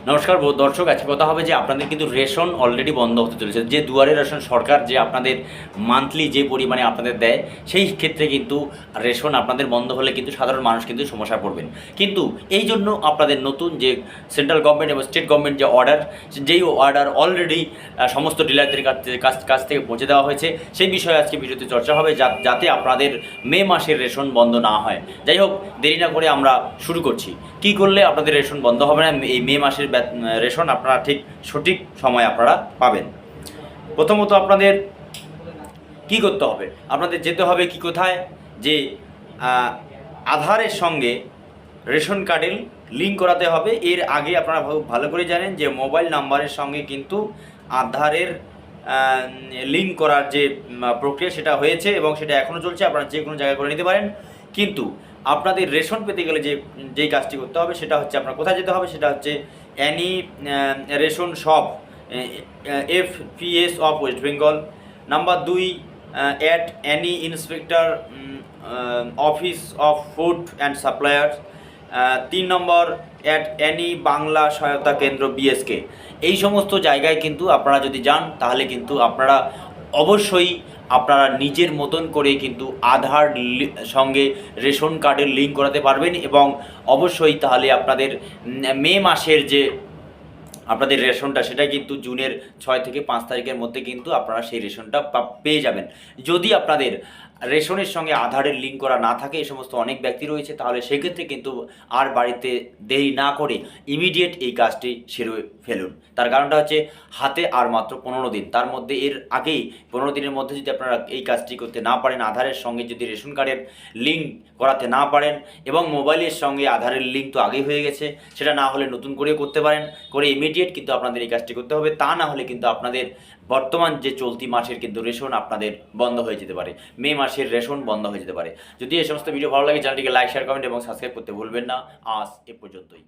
নমস্কার দর্শক, আজকে কথা হবে যে আপনাদের কিন্তু রেশন অলরেডি বন্ধ হতে চলেছে। যে দুয়ারে রেশন সরকার যে আপনাদের মান্থলি যে পরিমাণে আপনাদের দেয়, সেই ক্ষেত্রে কিন্তু রেশন আপনাদের বন্ধ হলে কিন্তু সাধারণ মানুষ কিন্তু সমস্যায় পড়বেন। কিন্তু এই জন্য আপনাদের নতুন যে সেন্ট্রাল গভর্নমেন্ট এবং স্টেট গভর্নমেন্ট যে অর্ডার, যেই অর্ডার অলরেডি সমস্ত ডিলারদের কাছ থেকে পৌঁছে দেওয়া হয়েছে, সেই বিষয়ে আজকে ভিডিওতে চর্চা হবে, যাতে আপনাদের মে মাসের রেশন বন্ধ না হয়। যাই হোক, দেরি না করে আমরা শুরু করছি। কি করলে আপনাদের রেশন বন্ধ হবে না, এই মে মাসের রেশন আপনারা ঠিক সঠিক সময় আপনারা পাবেন। প্রথমত আপনাদের কি করতে হবে, আপনাদের যেতে হবে কি কোথায়, যে আধারের সঙ্গে রেশন কার্ডের লিঙ্ক করাতে হবে। এর আগে আপনারা ভালো করে জানেন যে মোবাইল নাম্বারের সঙ্গে কিন্তু আধারের লিঙ্ক করার যে প্রক্রিয়া সেটা হয়েছে এবং সেটা এখনও চলছে, আপনারা যে কোনো জায়গায় করে নিতে পারেন। কিন্তু আপনাদের রেশন পেতে গেলে যেই কাজটি করতে হবে সেটা হচ্ছে, আপনার কোথায় যেতে হবে, সেটা হচ্ছে any ration shop, FPS of West Bengal. Number 2, at any inspector office of food and suppliers. 3 number, at any Bangla Sahayata Kendra BSK। এই সমস্ত জায়গায় কিন্তু আপনারা যদি যান তাহলে কিন্তু আপনারা অবশ্যই আপনারা নিজের মতন করে কিন্তু আধার সঙ্গে রেশন কার্ডের লিঙ্ক করাতে পারবেন এবং অবশ্যই তাহলে আপনাদের মে মাসের যে আপনাদের রেশনটা, সেটা কিন্তু জুনের 6 থেকে 5 তারিখের মধ্যে কিন্তু আপনারা সেই রেশনটা পেয়ে যাবেন। যদি আপনাদের রেশনের সঙ্গে আধারের লিঙ্ক করা না থাকে, এই সমস্ত অনেক ব্যক্তি রয়েছে, তাহলে সেক্ষেত্রে কিন্তু আর বাড়িতে দেরি না করে ইমিডিয়েট এই কাজটি সেরে ফেলুন। তার কারণটা হচ্ছে, হাতে আর মাত্র 15 দিন, তার মধ্যে এর আগেই 15 দিনের মধ্যে যদি আপনারা এই কাজটি করতে না পারেন, আধারের সঙ্গে যদি রেশন কার্ডের লিঙ্ক করাতে না পারেন, এবং মোবাইলের সঙ্গে আধারের লিঙ্ক তো আগেই হয়ে গেছে, সেটা না হলে নতুন করে করতে পারেন, করে ইমিডিয়েট কিন্তু আপনাদের এই কাজটি করতে হবে। তা না হলে কিন্তু আপনাদের বর্তমান যে চলতি মাসের কিন্তু রেশন আপনাদের বন্ধ হয়ে যেতে পারে, মে মাসের রেশন বন্ধ হয়ে যেতে পারে। যদি এই সমস্ত ভিডিও ভালো লাগে, চ্যানেলটিকে লাইক, শেয়ার, কমেন্ট এবং সাবস্ক্রাইব করতে ভুলবেন না। আজ এ পর্যন্তই।